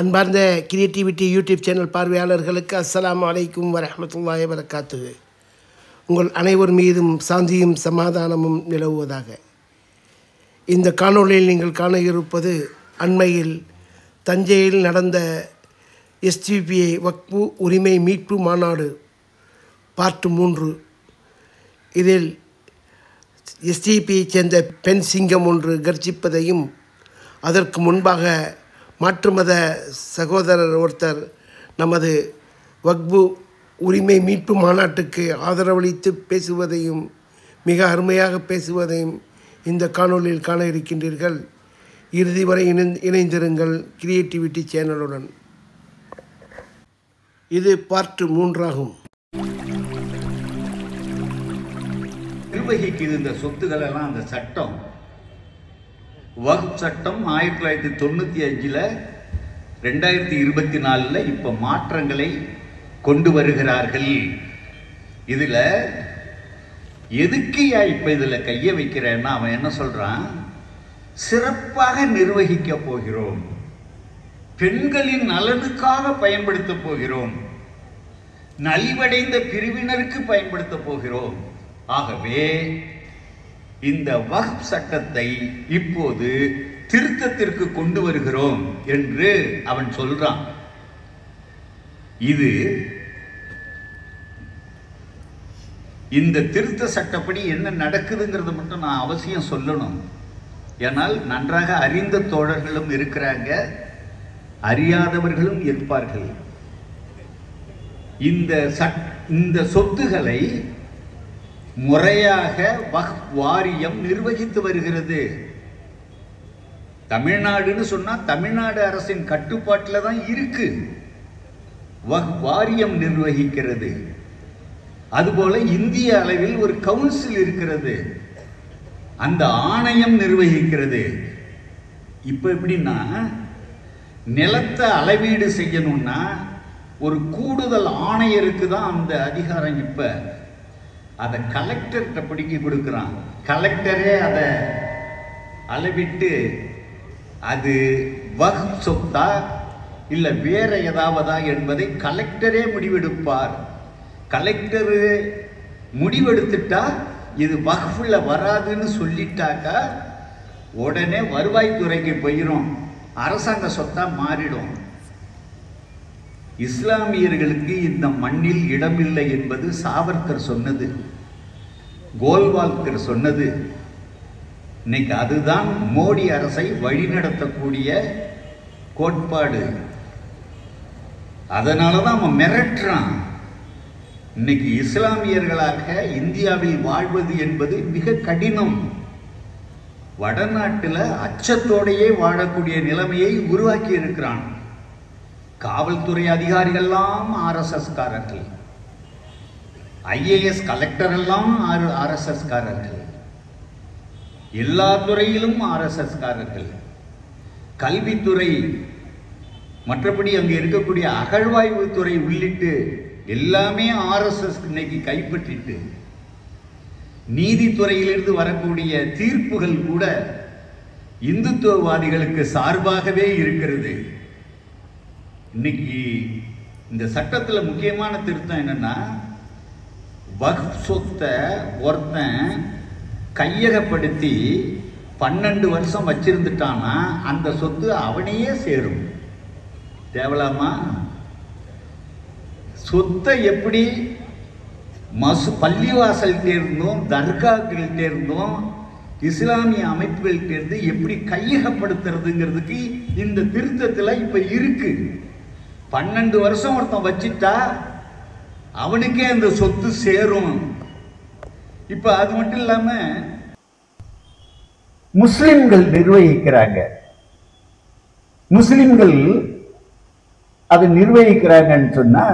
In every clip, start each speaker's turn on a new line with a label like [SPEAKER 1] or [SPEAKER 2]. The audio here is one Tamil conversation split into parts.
[SPEAKER 1] அன்பார்ந்த கிரியேட்டிவிட்டி யூடியூப் சேனல் பார்வையாளர்களுக்கு அஸ்ஸலாமு அலைக்கும் வரஹ்மத்துல்லாஹி வபரகாத்துஹு. உங்கள் அனைவர் மீதும் சாந்தியும் சமாதானமும் நிலவுவதாக. இந்த காணொளியில் நீங்கள் காண இருப்பது அண்மையில் தஞ்சையில் நடந்த எஸ்டிபிஐ வக்ஃபு உரிமை மீட்பு மாநாடு பார்ட் 3. இதில் எஸ்டிபியை சேர்ந்த பெண் சிங்கம் ஒன்று கர்ஜிப்பதையும், அதற்கு முன்பாக மாற்று மத சகோதரர் ஒருத்தர் நமது வக்ஃபு உரிமை மீட்பு மாநாட்டுக்கு ஆதரவளித்து பேசுவதையும், மிக அருமையாக பேசுவதையும் இந்த காணொளியில் காண இருக்கின்றீர்கள். இறுதி வரை இணைந்திருங்கள் கிரியேட்டிவிட்டி சேனலுடன். இது பார்ட் 3 ஆகும்.
[SPEAKER 2] நிர்வகிக்குது இந்த சொத்துக்கள் எல்லாம். அந்த சட்டம், வக்ஃப் சட்டம் 1995 2024 இப்ப மாற்றங்களை கொண்டு வருகிறார்கள். இதுல எதுக்கு இப்ப இதுல கைய வைக்கிறேன்னா, அவன் என்ன சொல்றான், சிறப்பாக நிர்வகிக்க போகிறோம், பெண்களின் நலனுக்காக பயன்படுத்த போகிறோம், நலிவடைந்த பிரிவினருக்கு பயன்படுத்த போகிறோம். ஆகவே இந்த வக்ஃப் சட்டத்தை இப்போது திருத்தத்திற்கு கொண்டு வருகிறோம் என்று அவன் சொல்றான். இது இந்த திருத்த சட்டப்படி என்ன நடக்குதுங்கிறது மட்டும் நான் அவசியம் சொல்லணும். ஏனால் நன்றாக அறிந்த தோழர்களும் இருக்கிறாங்க, அறியாதவர்களும் இருப்பார்கள். இந்த சொத்துக்களை முறையாக வக்ஃப் வாரியம் நிர்வகித்து வருகிறது. தமிழ்நாடுன்னு சொன்னா தமிழ்நாடு அரசின் கட்டுப்பாட்டில் தான் இருக்கு. வக்ஃப் வாரியம் நிர்வகிக்கிறது. அதுபோல இந்திய அளவில் ஒரு கவுன்சில் இருக்கிறது, அந்த ஆணையம் நிர்வகிக்கிறது. இப்ப எப்படின்னா, நிலத்தை அளவீடு செய்யணும்னா ஒரு கூடுதல் ஆணையருக்கு தான் அந்த அதிகாரம். இப்ப அதை கலெக்டர்கிட்ட பிடிக்கி கொடுக்குறான். கலெக்டரே அதை அளவிட்டு அது வக்ஃப் சொத்தா இல்ல வேற ஏதாவதா என்பதை கலெக்டரே முடிவெடுப்பார். கலெக்டரு முடிவெடுத்துட்டா இது வக்ஃப்ல வராதுன்னு சொல்லிட்டாக்கா உடனே வருவாய்த்துறைக்கு போயிடும், அரசாங்க சொத்தா மாறிடும். இஸ்லாமியர்களுக்கு இந்த மண்ணில் இடமில்லை என்பது சாவர்கர் சொன்னது, கோல்வால்கர் சொன்னது. இன்னைக்கு அதுதான் மோடி அரசை வழிநடத்தக்கூடிய கோட்பாடு. அதனாலதான் அவன் மிரட்டுறான். இன்னைக்கு இஸ்லாமியர்களாக இந்தியாவில் வாழ்வது என்பது மிக கடினம். வடநாட்டில் அச்சத்தோடையே வாழக்கூடிய நிலைமையை உருவாக்கி இருக்கிறான். காவல்துறை அதிகாரிகள்லாம் RSS காரர்கள், IAS கலெக்டர் எல்லாம் RSS காரர்கள், எல்லா துறையிலும் RSS காரர்கள், கல்வித்துறை, மற்றபடி அங்கே இருக்கக்கூடிய அகழ்வாய்வு துறை உள்ளிட்டு எல்லாமே RSS இன்னைக்கு கைப்பற்றிட்டு, நீதித்துறையிலிருந்து வரக்கூடிய தீர்ப்புகள் கூட இந்துத்துவவாதிகளுக்கு சார்பாகவே இருக்கிறது. இன்னைக்கு இந்த சட்டத்தில் முக்கியமான திருத்தம் என்னன்னா, வக்ஃப் சொத்தை ஒருத்தன் கையகப்படுத்தி 12 வருஷம் வச்சிருந்துட்டான்னா அந்த சொத்து அவனையே சேரும். தேவலாமா? சொத்தை எப்படி பள்ளிவாசல் தேர்ந்தும் தர்காக்கள் தேர்ந்தும் இஸ்லாமிய அமைப்புகள் தேர்ந்து எப்படி கையகப்படுத்துறதுங்கிறதுக்கு இந்த திருத்தத்தில் இப்ப இருக்கு. 12 வருஷம் ஒருத்தன் வச்சிட்டா அவனுக்கே அந்த சொத்து சேரும். இப்ப அது மட்டும் இல்லாம முஸ்லிம்கள் நிர்வகிக்கிறாங்க. முஸ்லிம்கள் அது நிர்வகிக்கிறாங்கன்னு சொன்னா,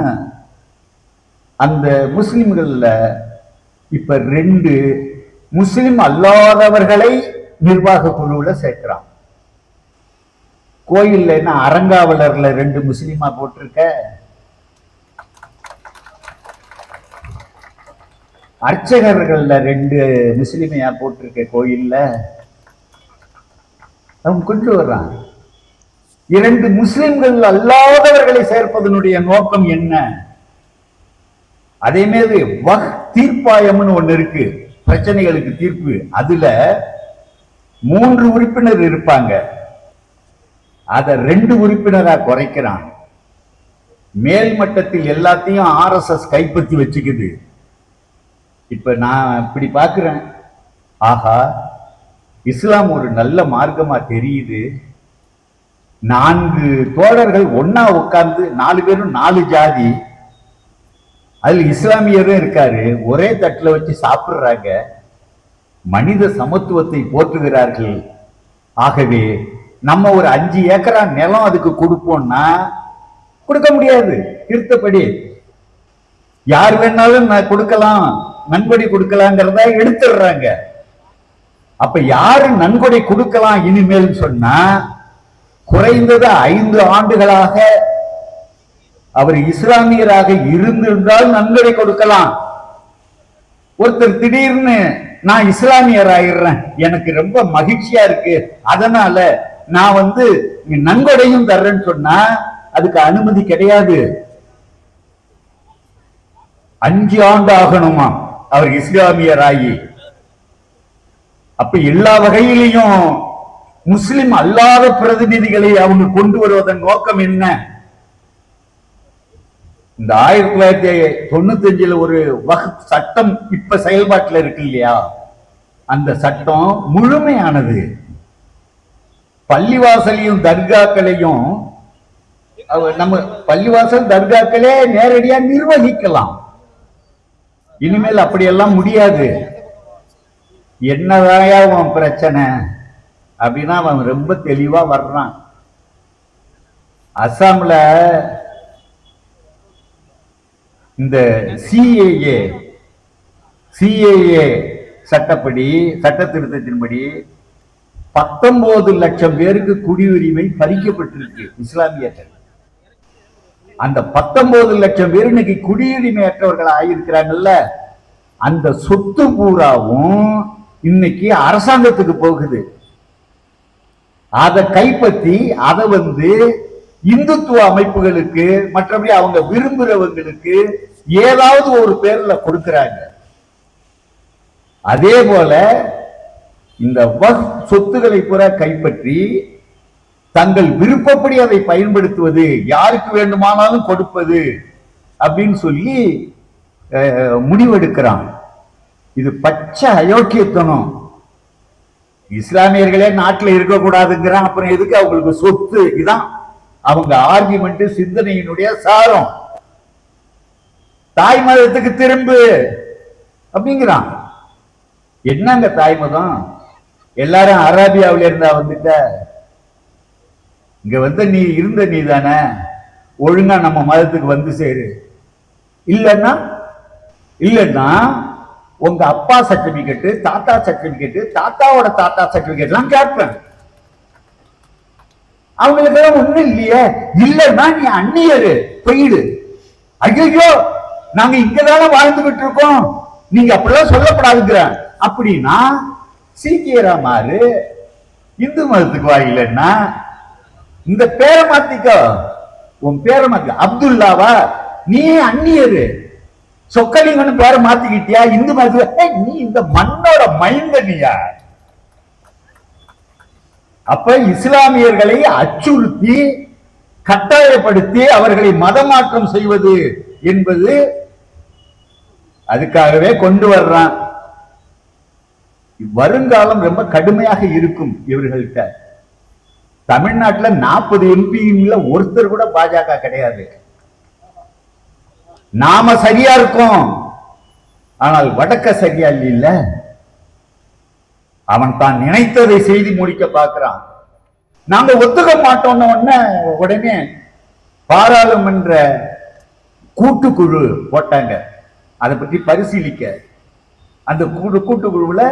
[SPEAKER 2] அந்த முஸ்லிம்கள்ல இப்ப 2 முஸ்லிம் அல்லாதவர்களை நிர்வாக குழுவுல சேர்க்கிறான். கோயில்ல என்ன அறங்காவலர்ல 2 முஸ்லிமா போட்டிருக்க, அர்ச்சகர்கள்ல 2 முஸ்லிமையா போட்டிருக்க கோயில்ல. அவன் கொண்டு வர்றான். இரண்டு முஸ்லிம்கள் அல்லாதவர்களை சேர்ப்பதனுடைய நோக்கம் என்ன? அதே மாதிரி தீர்ப்பாயம்னு ஒண்ணு இருக்கு, பிரச்சனைகளுக்கு தீர்ப்பு. அதுல 3 உறுப்பினர் இருப்பாங்க, அத 2 உறுப்பினரா குறைக்கிறான். மேல் மட்டத்தில் எல்லாத்தையும் RSS கைப்பற்றி வச்சுக்குது. இப்ப நான் இப்படி பாக்குறேன், ஆஹா இஸ்லாம் ஒரு நல்ல மார்க்கமா தெரியுது. 4 தோழர்கள் ஒன்னா உட்கார்ந்து 4 பேரும் 4 ஜாதி, அதில் இஸ்லாமியரும் இருக்காரு, ஒரே தட்டுல வச்சு சாப்பிடுறாங்க, மனித சமத்துவத்தை போற்றுகிறார்கள். ஆகவே நம்ம ஒரு 5 ஏக்கரா நிலம் அதுக்கு கொடுப்போம்னா கொடுக்க முடியாது. திருத்தப்படி யார் வேணாலும் கொடுக்கலாம், நன்கொடை கொடுக்கலாங்கிறத எடுத்துடுறாங்க. அப்ப யாரு நன்கொடை கொடுக்கலாம் இனிமேல் சொன்னா, குறைந்தது 5 ஆண்டுகளாக அவர் இஸ்லாமியராக இருந்திருந்தால் நன்கொடை கொடுக்கலாம். ஒருத்தர் திடீர்னு நான் இஸ்லாமியர் ஆயிடுறேன், எனக்கு ரொம்ப மகிழ்ச்சியா இருக்கு, அதனால நான் நன்கொடையும் தர்றேன்னு சொன்னா அதுக்கு அனுமதி கிடையாது. 5 ஆண்டு ஆகணுமா அவர் இஸ்லாமியராகி. அப்ப எல்லா வகையிலையும் முஸ்லிம் அல்லாத பிரதிநிதிகளை அவங்க கொண்டு வருவதன் நோக்கம் என்ன? இந்த 1995 ஒரு வக்ஃப் சட்டம் இப்ப செயல்பாட்டில் இருக்கு இல்லையா, அந்த சட்டம் முழுமையானது. பள்ளிவாசலையும் தர்காக்களையும் நம்ம பள்ளிவாசல் தர்காக்களே நேரடியா நிர்வகிக்கலாம். இனிமேல் அப்படியெல்லாம் முடியாது. என்னதாயா அவன் பிரச்சனை அப்படின்னா அவன் ரொம்ப தெளிவா வர்றான். அசாம்ல இந்த சிஏஏ சட்டப்படி, சட்ட திருத்தத்தின்படி 19 லட்சம் பேருக்கு குடியுரிமை பறிக்கப்பட்டிருக்கு இஸ்லாமியர்கள். அந்த 19 லட்சம் பேர் இன்னைக்கு குடியுரிமையற்றவர்கள் ஆகியிருக்கிறாங்கல்ல, அந்த சொத்து பூராவும் இன்னைக்கு அரசாங்கத்துக்கு போகுது. அதை கைப்பற்றி அதை இந்துத்துவ அமைப்புகளுக்கு, மற்றபடி அவங்க விரும்புறவங்களுக்கு ஏதாவது ஒரு பேர்ல கொடுக்கிறாங்க. அதே போல இந்த வக்ஃப் சொத்துக்களை பூரா கைப்பற்றி தங்கள் விருப்பப்படி அதை பயன்படுத்துவது, யாருக்கு வேண்டுமானாலும் கொடுப்பது அப்படின்னு சொல்லி முடிவெடுக்கிறான். இது பச்சை அயோக்கியத்தனம். இஸ்லாமியர்களே நாட்டில் இருக்கக்கூடாதுங்கிறான், அப்புறம் எதுக்கு அவங்களுக்கு சொத்து? இதான் அவங்க ஆர்குமெண்ட், சிந்தனையினுடைய சாரம். தாய் மதத்துக்கு திரும்பு அப்படிங்கிறான். என்னங்க தாய் மதம்? எல்லாரும் அரேபியாவில இருந்தா வந்துட்ட, இங்க நீ இருந்த நீ தானே, ஒழுங்கா நம்ம மதத்துக்கு சேரு. இல்லன்னா உங்க அப்பா சர்டிபிகேட், தாத்தா சர்டிபிகேட், தாத்தாவோட தாத்தா சர்டிபிகேட் எல்லாம் கேட்பேன். அவங்களுக்கு எல்லாம் ஒண்ணும் இல்லையே. இல்லன்னா நீ அந்நியரு, போயிடு. ஐயோ நாங்க இங்கதானே வாழ்ந்துகிட்டு இருக்கோம், நீங்க அப்படிலாம் சொல்லப்படாதுங்கிற. அப்படின்னா சீக்கியரா மாறு, இந்து மதத்துக்கு வாயிலன்னா இந்த பேரை மாத்திக்கோ, உன் பேரை மாத்திக்க. அப்துல்லாவா? நீ அந்நியரு, சொக்கலிங்கன்னு பேரை மாத்திக்கிட்டியா இந்து மதத்துக்கு? நீ இந்த மண்ணோட மைந்தனியா? அப்ப இஸ்லாமியர்களை அச்சுறுத்தி கட்டாயப்படுத்தி அவர்களை மதமாற்றம் செய்வது என்பது அதுக்காகவே கொண்டு வர்றான். வருங்காலம் ரொம்ப கடுமையாக இருக்கும் இவர்கள்ட்ட. தமிழ்நாட்டில் 40 எம்பில ஒருத்தர் கூட பாஜக கிடையாது. நாம சரியா இருக்கோம், ஆனால் வடக்க சரியா இல்ல. அவன் தான் நினைத்ததை செய்து முடிக்க பார்க்கிறான். நாங்க ஒத்துக்க மாட்டோம்னு உடனே பாராளுமன்ற கூட்டுக்குழு போட்டாங்க, அதை பற்றி பரிசீலிக்க. அந்த கூட்டுக்குழுவுல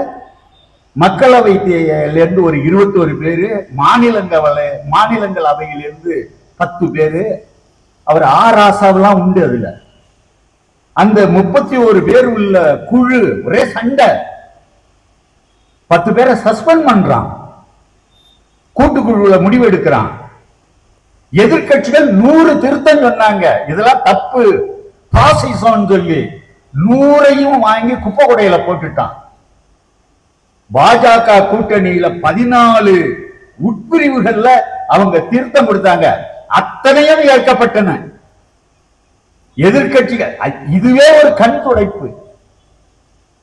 [SPEAKER 2] மக்களவையிலிருந்து ஒரு 21 பேரு, மாநிலங்களவையிலிருந்து 10 பேரு, அவர் ஆராசாவெல்லாம் உண்டு. அதுல அந்த 31 பேர் உள்ள குழு ஒரே சண்டை. 10 பேரை சஸ்பெண்ட் பண்றான், கூட்டுக்குழுல முடிவு எடுக்கிறான். எதிர்கட்சிகள் 100 திருத்தம் சொன்னாங்க, இதெல்லாம் தப்பு பாசிசம் சொல்லி 100ஐயும் வாங்கி குப்பை கொடையில போட்டுட்டான். பாஜக கூட்டணியில 14 உட்பிரிவுகள்ல அவங்க திருத்தம் கொடுத்தாங்க, அத்தனையும் ஏற்கப்பட்டன. எதிர்கட்சிகள் இதுவே ஒரு கண் துடைப்பு.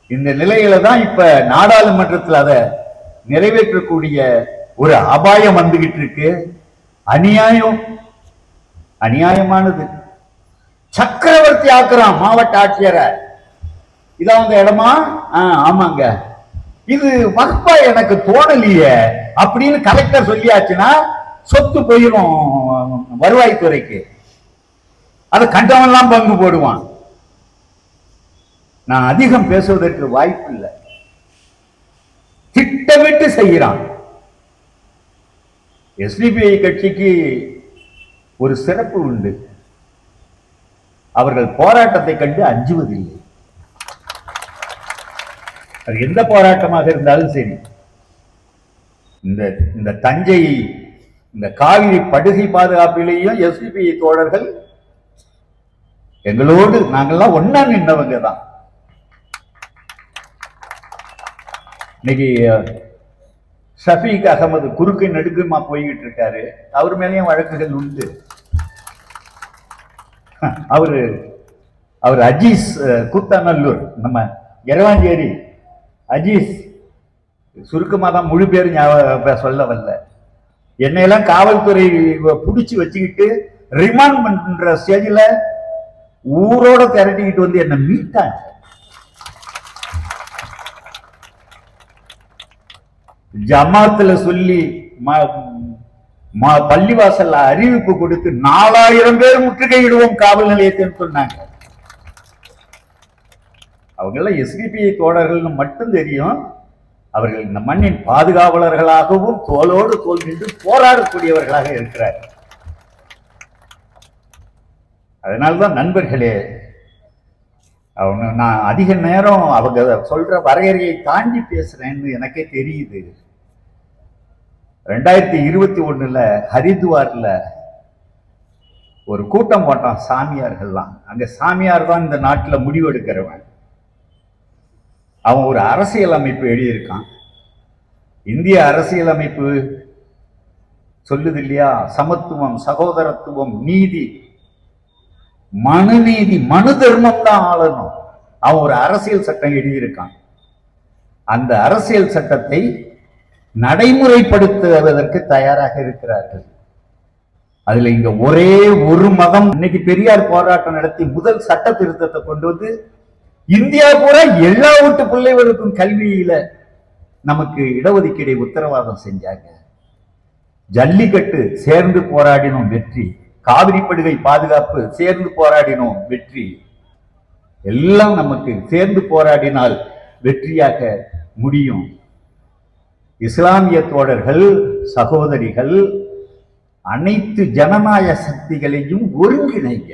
[SPEAKER 2] இந்த நிலையில தான் இப்ப நாடாளுமன்றத்தில் அதை நிறைவேற்றக்கூடிய ஒரு அபாயம் வந்துகிட்டு இருக்கு. அநியாயம், அநியாயமானது. சக்கரவர்த்தி ஆக்குறான் மாவட்ட ஆட்சியரை. இதான் அந்த இடமா? ஆமாங்க, இது வக்பா எனக்கு தோணலையே அப்படின்னு கலெக்டர் சொல்லியாச்சுன்னா சொத்து போயிடும் வருவாய்த்துறைக்கு. அதை கண்டவன்லாம் பங்கு போடுவான். நான் அதிகம் பேசுவதற்கு வாய்ப்பு இல்லை. திட்டமிட்டு செய்கிறான். எஸ்டிபிஐ கட்சிக்கு ஒரு சிறப்பு உண்டு. அவர்கள் போராட்டத்தை கண்டு அஞ்சுவதில்லை. அது எந்த போராட்டமாக இருந்தாலும் சரி. இந்த தஞ்சை இந்த காவிரி படுகை பாதுகாப்பிலேயும் எஸ்டிபிஐ தோழர்கள் எங்களோடு நாங்கள்லாம் ஒன்னா நின்றவங்க தான். இன்னைக்கு ஷஃபீக் அகமது குறுக்கு நெடுக்குமா போய்கிட்டு இருக்காரு. அவர் மேலேயும் வழக்குகள் உண்டு. அவர் அஜீஸ் கூத்தாநல்லூர், நம்ம எரவாஞ்சேரி அஜீஸ், சுருக்கமா தான் முழு பேர் சொல்ல வரல. என்னையெல்லாம் காவல்துறை புடிச்சு வச்சுக்கிட்டு ரிமாண்ட் பண்ற ஸ்டேஜ்ல ஊரோட திரட்டிக்கிட்டு வந்து என்ன மீட்டாங்க. ஜமாத்துல சொல்லி பள்ளிவாசல்ல அறிவிப்பு கொடுத்து 4000 பேர் முற்றுகையிடுவோம் காவல் நிலையத்தில் சொன்னாங்க. அவங்க எல்லாம் எஸ்டிபிஐ தோழர்கள் மட்டும் தெரியும். அவர்கள் இந்த மண்ணின் பாதுகாவலர்களாகவும் தோளோடு தோல் நின்று போராடக்கூடியவர்களாக இருக்கிறார். அதனால்தான் நண்பர்களே, அவங்க நான் அதிக நேரம் அவங்க சொல்ற வரையறையை தாண்டி பேசுறேன்னு எனக்கே தெரியுது. 2021 ஹரித்வார்ல ஒரு கூட்டம் போட்டான் சாமியார்கள்லாம். அங்க சாமியார் தான் இந்த நாட்டில் முடிவெடுக்கிறவன். அவன் ஒரு அரசியல் அமைப்பு எழுதியிருக்கான். இந்திய அரசியலமைப்பு சொல்லுது இல்லையா, சமத்துவம், சகோதரத்துவம், நீதி, மனுநீதி, மனு தர்மம் தான் ஆளணும். அவன் ஒரு அரசியல் சட்டம் எழுதியிருக்கான். அந்த அரசியல் சட்டத்தை நடைமுறைப்படுத்துவதற்கு தயாராக இருக்கிறார்கள். அதுல இங்க ஒரே ஒரு மதம். இன்னைக்கு பெரியார் போராட்டம் நடத்தி முதல் சட்ட திருத்தத்தை கொண்டு வந்து இந்தியா பூரா எல்லா வீட்டு பிள்ளைகளுக்கும் கல்வியில நமக்கு இடஒதுக்கீடை உத்தரவாதம் செஞ்சாங்க. ஜல்லிக்கட்டு சேர்ந்து போராடினோம் வெற்றி. காவிரி படுகை பாதுகாப்பு சேர்ந்து போராடினோம் வெற்றி. எல்லாம் நமக்கு சேர்ந்து போராடினால் வெற்றியாக முடியும். இஸ்லாமிய தோழர்கள், சகோதரிகள், அனைத்து ஜனநாயக சக்திகளையும் ஒருங்கிணைங்க.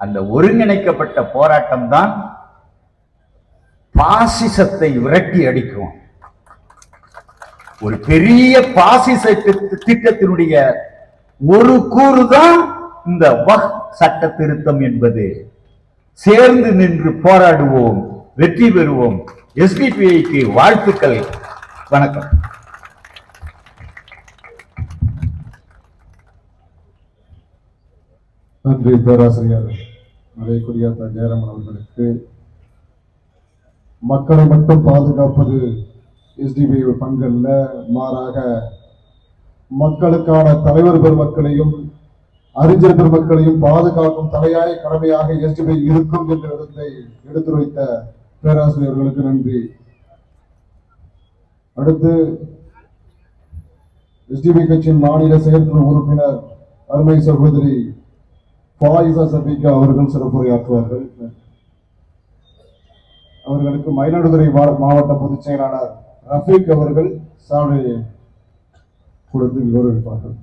[SPEAKER 2] அந்த ஒருங்கிணைக்கப்பட்ட போராட்டம் தான் பாசிசத்தை விரட்டி அடிக்கும். ஒரு பெரிய பாசிச திட்டத்தினுடைய ஒரு கூறுதான் இந்த வக்ஃப் சட்ட திருத்தம் என்பது. சேர்ந்து நின்று போராடுவோம், வெற்றி பெறுவோம். எஸ்டிபிஐக்கு வாழ்த்துக்கள். வணக்கம்.
[SPEAKER 3] நன்றி பேராசிரியர் மரியாதைக்குரிய ஜெயராமன் அவர்களுக்கு. மக்களை மட்டும் பாதுகாப்பது எஸ்டிபிஐ பங்கு அல்ல, மாறாக மக்களுக்கான தலைவர் பெருமக்களையும் அறிஞர் பெருமக்களையும் பாதுகாக்கும் தலையாய கடமையாக எஸ்டிபிஐ இருக்கும் என்ற விதத்தை எடுத்துரைத்த பேராசிரியர்களுக்கு நன்றி. அடுத்து எஸ்டிபிஐ கட்சியின் மாநில செயற்குழு உறுப்பினர் அருமை சகோதரி ஃபாயிசா சபீகா அவர்கள் சிறப்புரையாற்றுவார்கள். அவர்களுக்கு மயிலாடுதுறை மாவட்ட பொதுச் செயலாளர் ரஃபீக் அவர்கள் சான்றிதழை கொடுத்து கௌரவிப்பார்கள்.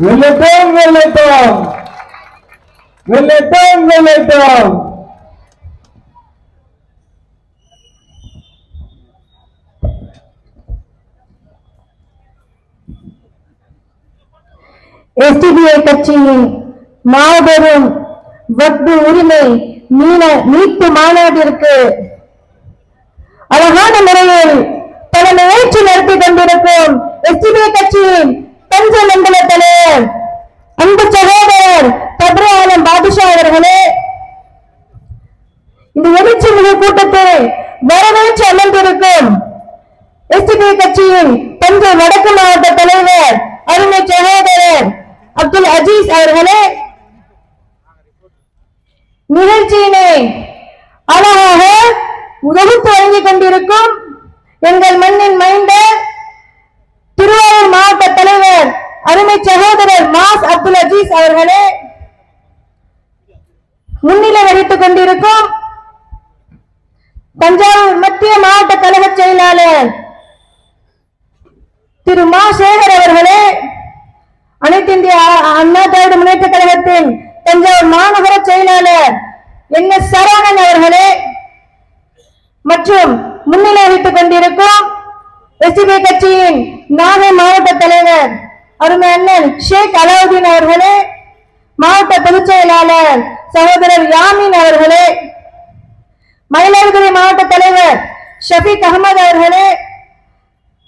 [SPEAKER 3] வெள்ளட்டும் வெள்ளட்டும்.
[SPEAKER 4] வெல்லட்டும் வெல்லட்டும்.
[SPEAKER 5] எஸ்டிபிஐ கட்சியின் மாபெரும் வக்பு உரிமை மீட்பு மாநாட்டிற்கு அழகான முறையில் தலைமை ஏற்று நடத்தி கொண்டிருக்கும் எஸ்டிபிஐ கட்சியின் தஞ்சை மண்டல தலைவர் அன்பு சகோதரர் கப்ரே ஆலம் பாதுஷா அவர்களே, இந்த எழுச்சி மிகு கூட்டத்தை வரவேற்று அமர்ந்திருக்கும் எஸ்டிபிஐ கட்சியின் தஞ்சை வடக்கு மாவட்ட தலைவர் அருமை சகோதரர் அப்துல் அஜீஸ் அவர்களே, நிகழ்ச்சியினை அழகாக உதவித்து வழங்கிக் கொண்டிருக்கும் எங்கள் மண்ணின் மைந்தர் திருவாரூர் மாவட்ட தலைவர் அருமை சகோதரர் மாஸ் அப்துல் அஜீஸ் அவர்களே, முன்னிலை வகித்துக் கொண்டிருக்கும் தஞ்சாவூர் மத்திய மாவட்ட கழக செயலாளர் திரு மா சேகர் அவர்களே, அனைத்து இந்திய அண்ணா திராவிட முன்னேற்ற கழகத்தின் தஞ்சாவூர் மாநகர செயலாளர் என் எஸ் சரவணன் அவர்களே மற்றும் முன்னிலை வகித்துக் கொண்டிருக்கும் எஸ்டிபிஐ கட்சியின் நாகை மாவட்ட தலைவர் அருமை அண்ணன் ஷேக் அலாவுதீன் அவர்களே, மாவட்ட பொதுச் செயலாளர் சகோதரர் யாமின் அவர்களே, மயிலாடுதுறை மாவட்ட தலைவர் ஷபீக் அகமது அவர்களே,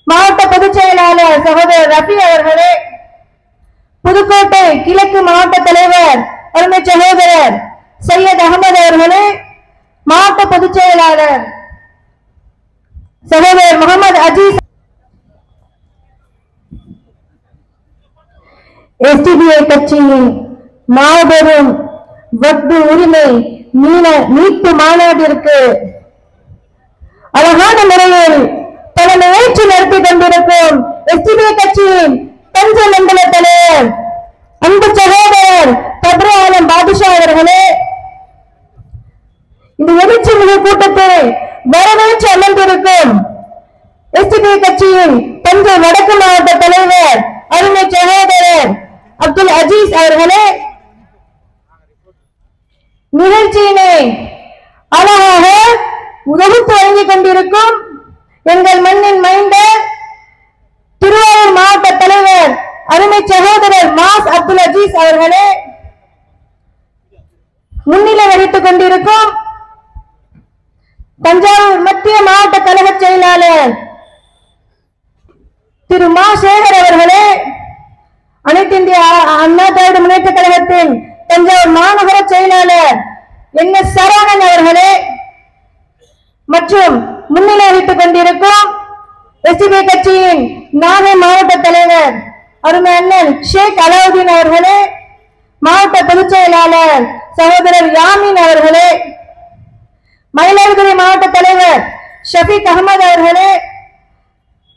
[SPEAKER 5] மாவட்ட பொதுச் செயலாளர் சகோதரர் ரஃபி அவர்களே, புதுக்கோட்டை கிழக்கு மாவட்ட தலைவர் அருமை சகோதரர் சையத் அகமது அவர்களே, மாவட்ட பொதுச் செயலாளர் சகோதரர் முகமது அஜீஸ், எஸ்டிபிஐ கட்சியின் மாபெரும் வக்பு உரிமை மீட்பு மாநாட்டிற்கு அழகான முறையில் தலைமை ஏற்று நடத்தி கொண்டிருக்கும் எஸ்டிபிஐ கட்சியின் தஞ்சை மண்டல தலைவர் அன்பு சகோதரர் கப்ரே ஆலம் பாதுஷா அவர்களே, இந்த எழுச்சி மிகு கூட்டத்தை வரவேற்று அமர்ந்திருக்கும் எஸ்டிபிஐ கட்சியின் தஞ்சை வடக்கு மாவட்ட தலைவர் அருமை சகோதரர் அப்துல் அஜீஸ் அவர்களே, நிகழ்ச்சியினை அழகாக உதவித்து வழங்கிக் கொண்டிருக்கும் எங்கள் மண்ணின் மைந்தர் திருவாரூர் மாவட்ட தலைவர் அருமை சகோதரர் மாஸ் அப்துல் அஜீஸ் அவர்களே, முன்னிலை வகித்துக் கொண்டிருக்கும் தஞ்சாவூர் மத்திய மாவட்ட கழக செயலாளர் திரு மா சேகர் அவர்களே, அனைத்து இந்திய அண்ணா திராவிட முன்னேற்ற கழகத்தின் தஞ்சாவூர் மாநகர செயலாளர் என் எஸ் சரவணன் அவர்களே மற்றும் முன்னிலை வகித்துக் கொண்டிருக்கும் எஸ்டிபிஐ கட்சியின் நாகை மாவட்ட தலைவர் அருமை அண்ணன் ஷேக் அலாவுதீன் அவர்களே, மாவட்ட பொதுச் செயலாளர் சகோதரர் யாமின் அவர்களே, மயிலாடுதுறை மாவட்ட தலைவர் ஷபீக் அகமது அவர்களே,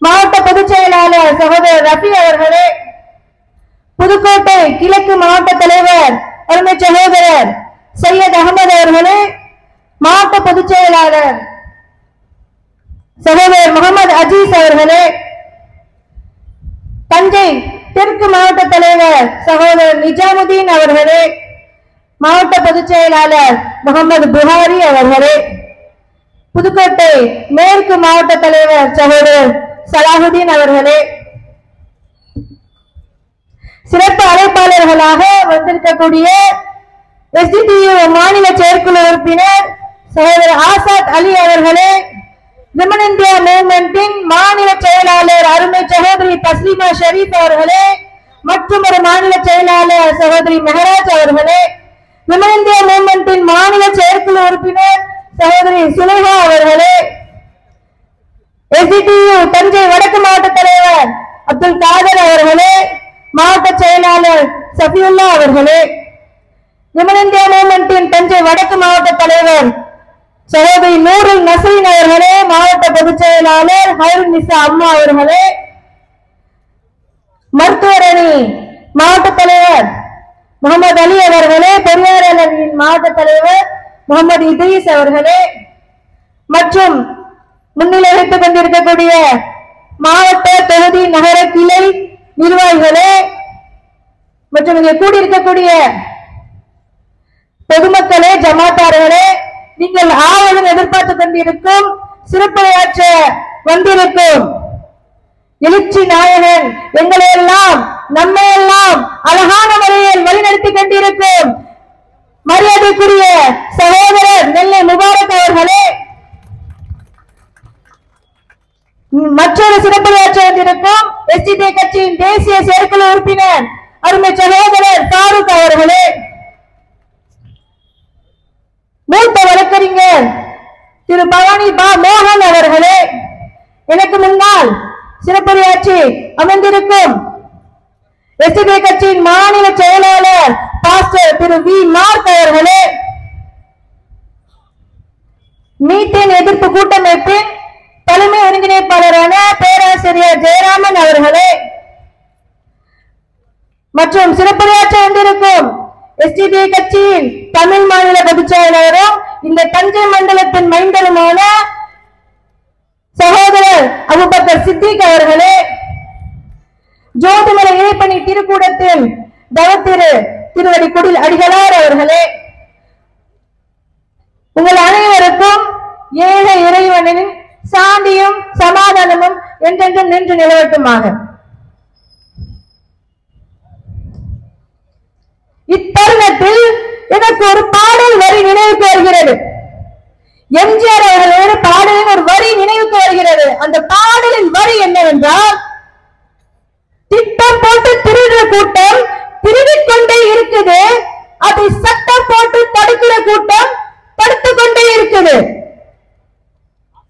[SPEAKER 5] மாவட்ட பொதுச் செயலாளர் சகோதரர் ரஃபி அவர்களே, புதுக்கோட்டை கிழக்கு மாவட்ட தலைவர் அருமை சகோதரர் சையத் அகமது அவர்களே, மாவட்ட பொதுச் செயலாளர் சகோதரர் முகமது அஜீஸ் அவர்களே, தஞ்சை தெற்கு மாவட்ட தலைவர் சகோதரர் நிஜாமுதீன் அவர்களே, மாவட்ட பொதுச் செயலாளர் முகமது புகாரி அவர்களே, புதுக்கோட்டை மேற்கு மாவட்ட தலைவர் சகோதரர் சலாஹுதீன் அவர்களே, சிறப்பு அழைப்பாளர்களாக வந்திருக்கக்கூடிய எஸ்டிடியு மாநில செயற்குழு உறுப்பினர் சகோதரர் ஆசாத் அலி அவர்களே, விமன் இந்தியா மூவ்மெண்டின் மாநில செயலாளர் அருமை சகோதரி தஸ்லீமா ஷரீப் அவர்களே மற்றும் ஒரு மாநில செயலாளர் சகோதரி மெஹராஜ் அவர்களே, விமன் இந்தியா மூவ்மெண்டின் மாநில செயற்குழு உறுப்பினர் சகோதரி சுலேஹா அவர்களே, எஸ்டிடியு தஞ்சை வடக்கு மாவட்ட தலைவர் அப்துல் காதர் அவர்களே, மாவட்ட செயலாளர் சஃபியுல்லா அவர்களே, விமன் இந்தியா மூவ்மெண்டின் தஞ்சை வடக்கு மாவட்ட தலைவர் சகோதரி நூருல் நஸ்ரீன் அவர்களே, மாவட்ட பொதுச் செயலாளர் ஹைருல் நிசா அம்மா அவர்களே, மருத்துவர் அணி மாவட்ட தலைவர் முகமது அலி அவர்களே, பெரியார் அணியின் மாவட்ட தலைவர் முகமது இத்ரீஸ் அவர்களே மற்றும் முன்னிலை வைத்துக் கொண்டிருக்கக்கூடிய மாவட்ட தொகுதி நகர கிளை நிர்வாகிகளே மற்றும் இங்கே கூடியிருக்கக்கூடிய பொதுமக்களே, ஜமாத்தார்களே, நீங்கள் ஆவலுடன் எதிர்பார்த்து கொண்டிருக்கும் சிறப்புரையாற்ற வந்திருக்கும் எழுச்சி நாயகன், எங்களை எல்லாம் நம்மை எல்லாம் அழகான முறையில் வழிநடத்தி கொண்டிருக்கும் மரியாதைக்குரிய சகோதரர் நெல்லை முபாரக் அவர்களே, மற்றொரு சிறப்புரையாற்ற வந்திருக்கும் எஸ்டிபி கட்சியின் தேசிய செயற்குழு உறுப்பினர் அருமை சகோதரர் ஃபாரூக் அவர்களே, மூத்த வழக்கறிஞர் திரு பவானி பா மோகன் அவர்களே, எனக்கு முன்னால் சிறப்புரையாற்றி அமர்ந்திருக்கும் எஸ்டிபி கட்சியின் மாநில செயலாளர் பாஸ்டர் திரு வி மார்க் அவர்களே, மீத்தேன் எதிர்ப்பு கூட்டமைப்பின் தலைமை ஒருங்கிணைப்பாளரான பேராசிரியர் ஜெயராமன் அவர்களே, மற்றும் சிறப்புரையாற்ற வந்திருக்கும் எஸ்டிபி கட்சியின் தமிழ் மாநில பொதுச் செயலாளரும் இந்த தஞ்சை மண்டலத்தின் மைந்தருமான சகோதரர் அபூபக்கர் சித்திக் அவர்களே, ஜோதிமலை இறைப்பணி திருக்கூடத்தின் தவத்திரு திருவடி குடில் அடிகளார் அவர்களே, உங்கள் அனைவருக்கும் ஏக இறைவனின் சாந்தியும் சமாதானமும் என்றென்றும் நின்று நிலவட்டுமாக. இத்தருணத்தில் எனக்கு ஒரு பாடல் வரி நினைவுக்கு வருகிறது. எம்ஜிஆர் அவர்களோட பாடலின் ஒரு வரி நினைவுக்கு வருகிறது. அந்த பாடலின் வரி என்னவென்றால், திட்டம் போட்டு திருடுற கூட்டம் திருடிக் கொண்டே இருக்குது, அதை சட்டம் போட்டு தடுக்கிற கூட்டம் தடுத்து கொண்டே இருக்குது.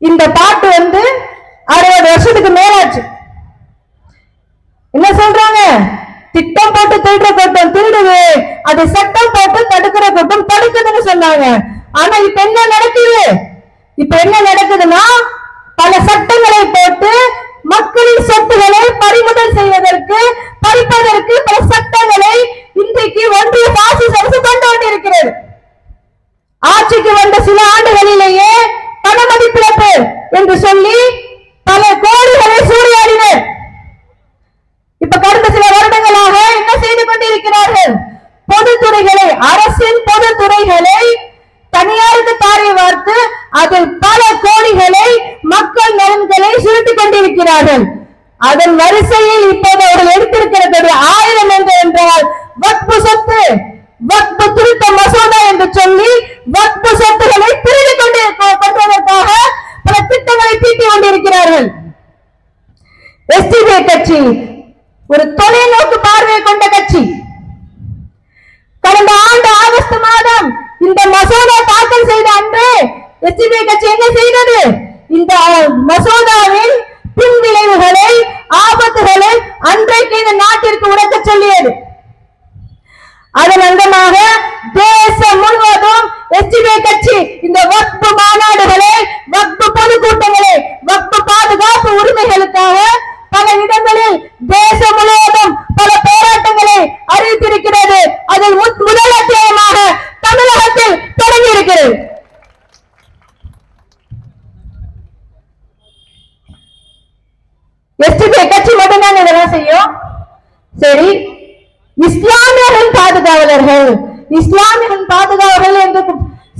[SPEAKER 5] இந்த பாட்டு 60 வருஷத்துக்கு மேலாச்சு. என்ன சொல்றாங்க? திட்டம் போட்டு திருடுற கூட்டம் திருடுது, அதை சட்டம் போட்டு தடுக்கிற கூட்டம் தடுக்குதுன்னு சொன்னாங்க. ஆனா இப்ப என்ன நடக்குது? இப்ப என்ன நடக்குதுன்னா, பல சட்டங்களை போட்டு மக்களின் சொத்துக்களை பறிமுதல் செய்வதற்கு பறிப்பதற்கு பல சட்டங்களை இன்றைக்கு ஒன்றிய பாசிச அரசு கொண்டு வந்திருக்கிறது. ஆட்சிக்கு வந்த சில ஆண்டுகளிலேயே பண மதிப்பிழப்பு என்று சொல்லி பல கோடிகளை சூறையாடினர். இப்ப கடந்த சில வருடங்களாக என்ன செய்து கொண்டிருக்கிறார்கள்? பொதுத்துறைகளை, அரசின் பொதுத்துறைகளை தனியாருக்கு தாரை வார்த்து அதில் பல கோடிகளை மக்கள் நலன்களை சுருட்டிக் கொண்டிருக்கிறார்கள். அதன் வரிசையில் இப்போது அவர்கள் எடுத்திருக்கிறது ஆயுதம் என்றால் வக்பு சொத்து, வக்பு திருத்த மசோதா என்று சொல்லி வக்பு சொத்துக்களை திருடிக் கொண்டிருப்பதற்காக பல திட்டங்களை தீட்டிக் கொண்டிருக்கிறார்கள். எஸ்டிபி கட்சி ஒரு தொலைநோக்கு பார்வையை கொண்ட கட்சி. கடந்த ஆண்டு ஆகஸ்ட் மாதம் இந்த மசோதா தாக்கல் செய்த அன்று எஸ்டிபி கட்சி என்ன செய்தது? இந்த மசோதாவின் பின் விளைவுகளை, ஆபத்துகளை அன்றைக்கு இந்த நாட்டிற்கு உரைக்க சொல்லியது. அதன் அங்கமாக தேசம் முழுவதும் எஸ்டிபி கட்சி இந்த வக்பு மாநாடுகளை, வக்பு பொதுக்கூட்டங்களை, வக்பு பாதுகாப்பு உரிமைகளுக்காக பல இடங்களில் தேசம் முழுவதும் பல போராட்டங்களை அறிவித்திருக்கிறது. அதில் முதல் அத்தியாயமாக தமிழகத்தில் தொடங்கி இருக்கிறது. எஸ்டிபி கட்சி மட்டும்தான் இதெல்லாம் செய்யும். சரி, இஸ்லாமியர்கள் பாதுகாவலர்கள், இஸ்லாமியர்கள் பாதுகாவலர்கள் என்று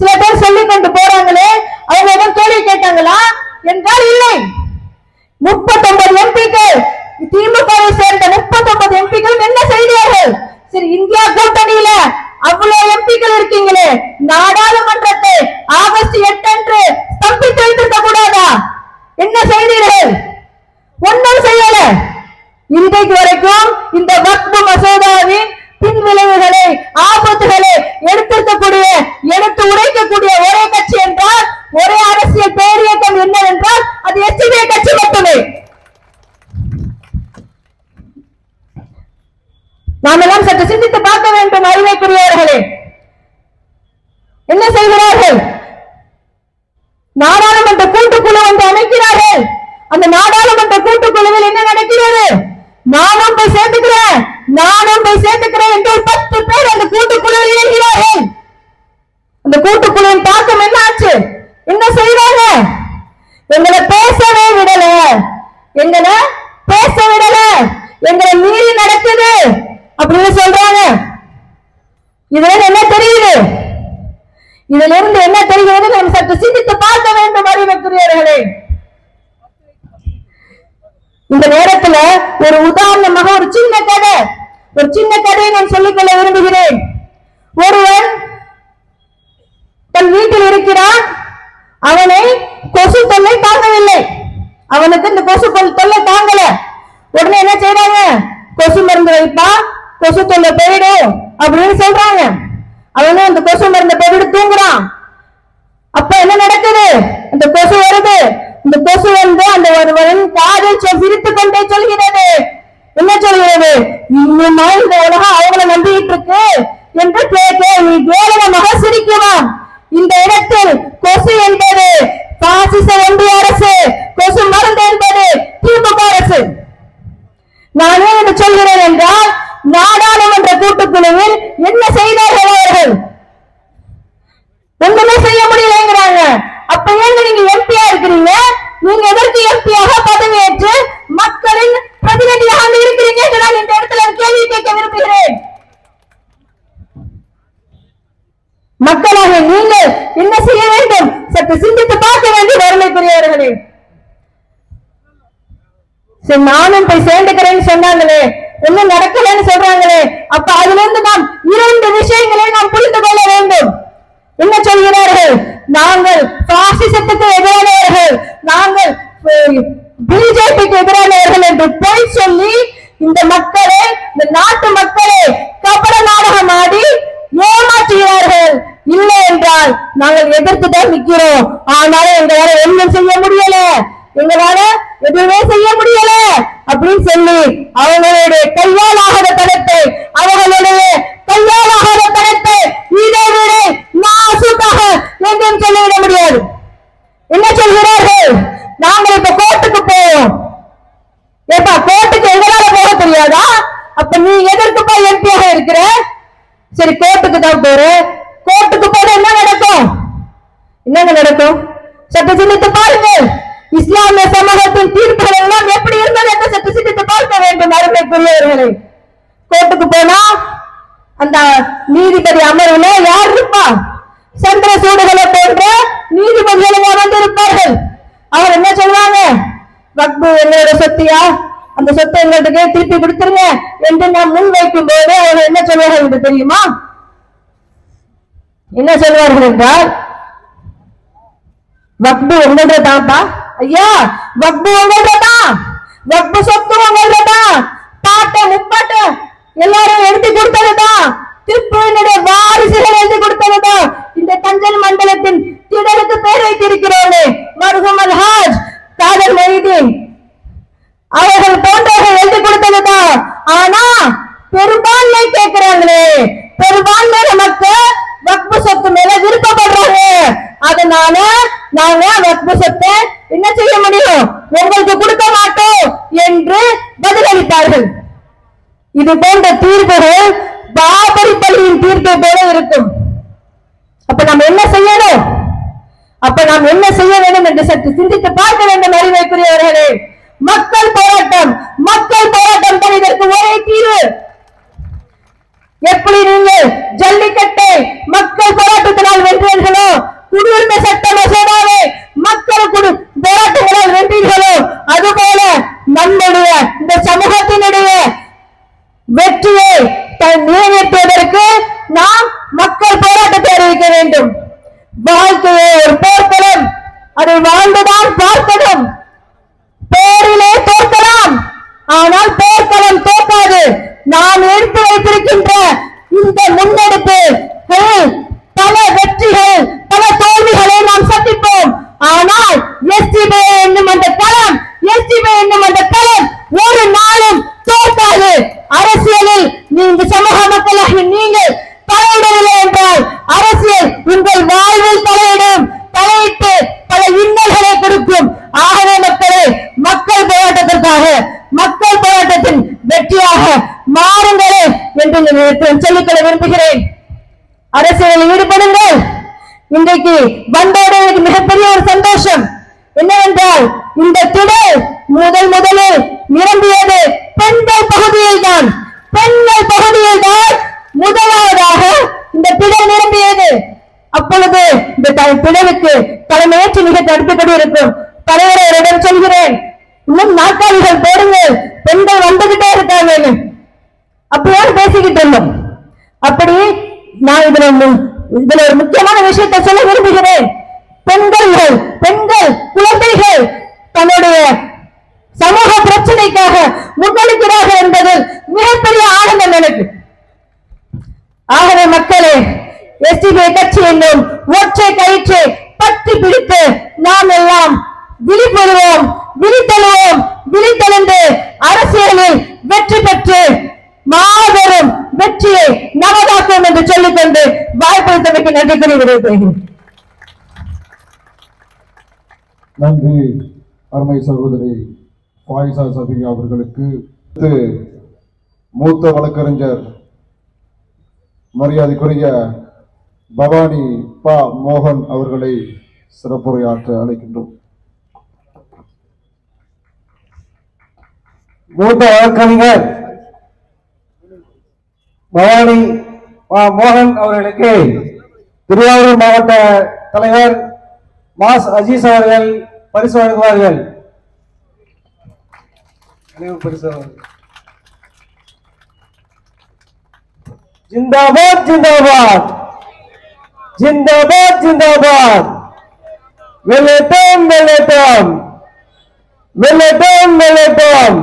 [SPEAKER 5] சில பேர் சொல்லிக் கொண்டு போறாங்களே, அவங்க கேள்வி கேட்டாங்களா என்றால் இல்லை. 39 எம்பிக்கள், திமுகவை சேர்ந்த 39 எம்பிக்கள் என்ன செய்தார்கள்? சரி, இந்தியா கூட்டணியில அவ்வளவு எம்பிக்கள் இருக்கீங்களே, நாடாளுமன்றத்தை ஆகஸ்ட் 8 அன்று ஸ்தம்பித்து வைத்திருக்க கூடாதா? என்ன செய்தீர்கள்? ஒன்றும் செய்யல. இன்றைக்கு வரைக்கும் இந்த வக்பு மசோதாவின் பின் விளைவுகளை, ஆபத்துகளை எடுத்து உரைக்கக்கூடிய ஒரே கட்சி என்றால், ஒரே அரசியல் பேரியக்கம் என்னவென்றால் அது எஸ்டிபி கட்சி மட்டுமே. நாம் எல்லாம் சற்று சிந்தித்து பார்க்க வேண்டும். அறிவைக்குரியவர்களே, என்ன செய்கிறார்கள்? நாடாளுமன்ற கூட்டுக்குழு ஒன்று அமைக்கிறார்கள். அந்த நாடாளுமன்ற கூட்டுக்குழுவில் என்ன நடக்கிறது? நானும் போய் சேர்த்துக்கிறேன் என்று 10 பேர் அந்த கூட்டுக்குழுவில் இணைகிறார்கள். அந்த கூட்டுக்குழுவின் தாக்கம் என்ன ஆச்சு? என்ன செய்வாங்க? எங்களை பேசவே விடல, எங்களை மீறி நடக்குது அப்படின்னு சொல்றாங்க. இதுல என்ன தெரியுது? தெரிகிறது? நாம் சற்று சிந்தித்து பார்க்க வேண்டும் அறிவுக்குரியவர்களே. இந்த நேரத்துல ஒரு உதாரணமாக ஒரு சின்ன கதையை நான் சொல்லிக்கொள்ள விரும்புகிறேன். ஒருவன் தன் வீட்டில் இருக்கிறான். அவனை கொசு தொல்லை தாங்கவில்லை. அவனுக்கு இந்த கொசு தொல்லை தாங்கல. உடனே என்ன செய்யறாங்க? கொசு மருந்து வைப்பா, கொசு தொல்லை போயிடும் அப்படின்னு சொல்றாங்க. அவனும் அந்த கொசு மருந்தை போயிட்டு தூங்குறான். அப்ப என்ன நடக்குது? அந்த கொசு வருது. இந்த கொசு வந்து அந்த ஒருவன் காதில் சிரித்துக் கொண்டே சொல்கிறது. என்ன சொல்கிறது? இந்த உலகம் அவங்கள நம்பிட்டு இருக்கு என்று கேவலமாக சிரிக்குவான். இந்த இடத்தில் கொசு என்பது பாசிச ஒன்றிய அரசு, கொசு மருந்து என்பது திமுக அரசு. நான் என்ன சொல்கிறேன் என்றால், நாடாளுமன்ற கூட்டுக்குழுவில் என்ன செய்தார்கள் அவர்கள்? ஒண்ணுமே செய்ய முடியலங்கிறாங்க. அப்ப ஏங்க நீங்க எம்பியா இருக்கிறீங்க? நீங்க எதற்கு எம்பியாக பதவியேற்று மக்களின் பிரதிநிதியாக இருக்கிறீங்க என்று நான் இந்த இடத்துல கேள்வி கேட்க விரும்புகிறேன். மக்களாக நீங்கள் என்ன செய்ய வேண்டும்? சற்று சிந்தித்து பார்க்க வேண்டும் அருமைக்குரியவர்களே. சரி, நானும் போய் சேர்ந்துக்கிறேன்னு சொன்னாங்களே, ஒன்னும் நடக்கலன்னு சொல்றாங்களே. அப்ப அதுல இருந்து நாம் 2 விஷயங்களை நாம் புரிந்து கொள்ள வேண்டும். என்ன சொல்கிறார்கள்? நாங்கள் பாசிசத்துக்கு எதிரானவர்கள், நாங்கள் பிஜேபிக்கு எதிரானவர்கள் என்று பொய் சொல்லி இந்த மக்களை, இந்த நாட்டு மக்களை கபட நாடகம் ஆடி ஏமாற்றுகிறார்கள். இல்லை என்றால் நாங்கள் எதிர்த்துதான் நிற்கிறோம். ஆனாலும் எங்களால ஒன்றும் செய்ய முடியல, எங்களால எதுவுமே செய்ய முடியல அப்படின்னு சொல்லி அவங்களுடைய கையாலாகாத தனத்தை, அவர்களுடைய கையாலாகாத தனத்தை இதை விட நாசுக்காக என்றும் சொல்லிவிட முடியாது. என்ன சொல்கிறார்கள்? நாங்கள் இப்ப கோர்ட்டுக்கு போவோம். ஏப்பா, கோர்ட்டுக்கு எங்களால போக தெரியாதா? அப்ப நீ எதற்குப்பா எம்பியாக இருக்கிற? சரி, கோர்ட்டுக்கு தான் போறேன். கோர்ட்டுக்கு போன என்ன நடக்கும்? என்னங்க நடக்கும்? சற்று சிந்தித்து பாருங்கள். இஸ்லாமிய சமூகத்தின் தீர்ப்புகள் எல்லாம் எப்படி இருந்தது என்று சற்று சிந்தித்து பார்க்க வேண்டும் அருமைக்குரியவர்களே. கோர்ட்டுக்கு போனா அந்த நீதிபதி அமர்வுல யார் இருப்பா? சந்திரசூடுகளை போன்ற நீதிபதிகள் அமர்ந்திருப்பார்கள். அவர் என்ன சொல்வாங்க? வக்பு என்னோட சொத்தியா, அந்த சொத்தை எங்களுக்கு திருப்பி கொடுத்துருங்க என்று நாம் முன் வைக்கும் போது அவர் என்ன சொல்வார்கள் என்று தெரியுமா? என்ன சொல்வார்கள் என்றால், வக்பு உங்கள்தான் ஐயா, வக்பு உங்கள்தான், வக்பு சொத்து உங்கள்தான், பாட்டை முப்பாட்டை எல்லாரும் எழுதி கொடுத்ததுதான், திருப்பூரினுடைய வாரிசுகள் எழுதி கொடுத்ததுதான். இந்த தஞ்சல் மண்டலத்தின் திடலுக்கு பேர் வைத்திருக்கிறோமே மர்ஹூம் அல்ஹாஜ் காதர் மொய்தீன் அவர்கள் போன்றவர்கள் எழுதி கொடுத்ததுதான். ஆனா பெரும்பான்மை கேட்கிறாங்களே, பெரும்பான்மை நமக்கு வக்பு சொத்து மேல விருப்பப்படுறாங்க. அதனால நாங்க வக்பு சொத்தை என்ன செய்ய முடியும், உங்களுக்கு கொடுக்க மாட்டோம் என்று பதிலளித்தார்கள். இது போன்ற தீர்ப்புகள் பாபரி பள்ளியின் தீர்ப்பை போல இருக்கும். அப்ப நாம் என்ன செய்யணும்? அப்ப நாம் என்ன செய்ய வேண்டும் என்று சற்று சிந்தித்து பார்க்க வேண்டும் அறிவைக்குரியவர்களே. மக்கள் போராட்டம், மக்கள் போராட்டம் தான் இதற்கு ஒரே தீர்வு. எப்படி நீங்கள் ஜல்லிக்கட்டை மக்கள் போராட்டத்தினால் வென்றீர்களோ, குடியுரிமை சட்ட மசோதாவை மக்கள் போராட்டங்களால் வென்றீர்களோ, அதுபோல நம்முடைய இந்த சமூகத்தினுடைய வெற்றியை நிறைவேற்றுவதற்கு நாம் மக்கள் போராட்டத்தை அறிவிக்க வேண்டும். வாழ்க்கையை ஒரு போர்க்களம், அதை வாழ்ந்துதான் பார்க்கணும். போரிலே தோற்கலாம், ஆனால் போர்க்களம் தோற்காது. நாம் எடுத்து வைத்திருக்கின்ற இந்த முன்னெடுப்பு பல வெற்றிகள், பல தோல்விகளை நாம் சந்திப்போம். ஆனால் எஸ்டிபி என்னும் அந்த களம், எஸ்டிபி என்னும் அந்த களம் ஒரு நாளும் தோற்காது. அரசியலில் இந்த சமூக மக்களாக நீங்கள் தலையிடவில்லை என்றால் அரசியல் உங்கள் வாழ்வில் தலையிடும், தலையிட்டு பல இன்னல்களை கொடுக்கும். ஆகவே மக்களே, மக்கள் போராட்டத்திற்காக, மக்கள் போராட்டத்தின் வெற்றியாக மாறுங்களே என்று சொல்லிக்கொள்ள விரும்புகிறேன். அரசியலில் ஈடுபடுங்கள். இன்றைக்கு வந்தோடு எனக்கு மிகப்பெரிய ஒரு சந்தோஷம் என்னவென்றால், இந்த திடல் முதலில் நிரம்பியது பெண்கள் பகுதியில் தான். பெண்கள் பகுதியில் தான் முதலாவதாக இந்த திடல் நிரம்பியது. அப்பொழுது இந்த பிளவுக்கு தலைமையேற்று மிக தடுத்துக் இருக்கும் தலைவரிடம் சொல்கிறேன், இன்னும் நாற்காலிகள் போடுங்கள், பெண்கள் வந்துகிட்டே இருக்காங்க அப்படியாவது பேசிக்கிட்டு இருந்தோம். அப்படி நான் இதுல ஒரு முக்கியமான விஷயத்தை சொல்ல விரும்புகிறேன். பெண்கள் குழந்தைகள் தன்னுடைய சமூக பிரச்சனைக்காக முன்னெடுக்கிறார்கள் என்பது மிகப்பெரிய ஆனந்தம் எனக்கு. ஆகவே மக்களே, எஸ்டிபி கட்சி என்னும் ஒற்றை கயிற்றை பற்றி பிடித்து நாம் எல்லாம் விழிப்பெறுவோம், விழித்தெழுந்து அரசியலில் வெற்றி பெற்று மாபெரும் வெற்றியை நமதாக்கும் என்று சொல்லிக்கொண்டு வாய்ப்பளித்தமைக்கு நன்றி கூறி விடைபெறுகிறேன்.
[SPEAKER 3] நன்றி அருமை சகோதரி ஃபாயிசா சபிகா அவர்களுக்கு. மூத்த வழக்கறிஞர் மரியாதைக்குரிய பவானி பா மோகன் அவர்களை சிறப்புரையாற்ற அழைக்கின்றோம்.
[SPEAKER 4] மூத்த வழக்கறிஞர் பவானி பா மோகன் அவர்களுக்கு திருவாரூர் மாவட்ட தலைவர் மாஸ் அஜீஸ் அவர்கள் பரிசு வழங்குவார்கள். ஜிந்தாபாத் ஜிந்தாபாத் ஜிந்தாபாத் ஜிந்தாபாத். வெள்ளட்டம் வெள்ளட்டம் வெள்ளட்டம் வெள்ளட்டம்.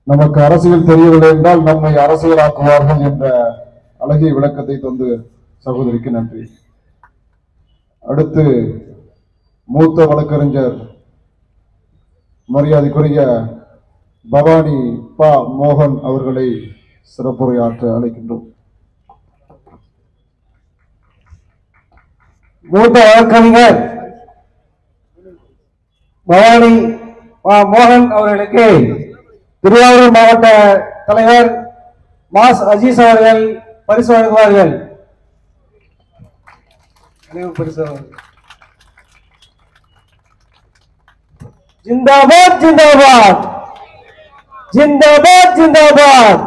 [SPEAKER 3] நமக்கு அரசியல் தெரியவில்லை என்றால் நம்மை அரசியலாக்குவார்கள் என்ற அழகிய விளக்கத்தை தந்து சகோதரிக்கு நன்றி. அடுத்து மூத்த வழக்கறிஞர் மரியாதைக்குரிய பவானி பா மோகன் அவர்களை சிறப்புரையாற்ற அழைக்கின்றோம்.
[SPEAKER 4] மூத்த வழக்கறிஞர் பவானி பா மோகன் அவர்களுக்கு திருவாரூர் மாவட்ட தலைவர் மாஸ் அஜீஸ் அவர்கள் பரிசு வழங்குவார்கள். Zindabad zindabad zindabad zindabad.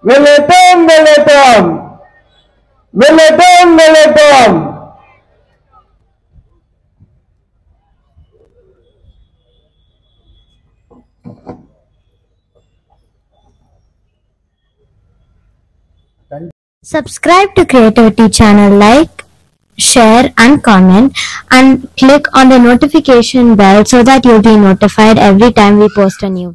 [SPEAKER 4] வெள்ளட்டம் வெள்ளட்டம் வெள்ளட்டம் வெள்ளட்டம்.
[SPEAKER 6] Subscribe to Creativity channel, like, share and comment, and click on the notification bell so that you'll be notified every time we post a new video.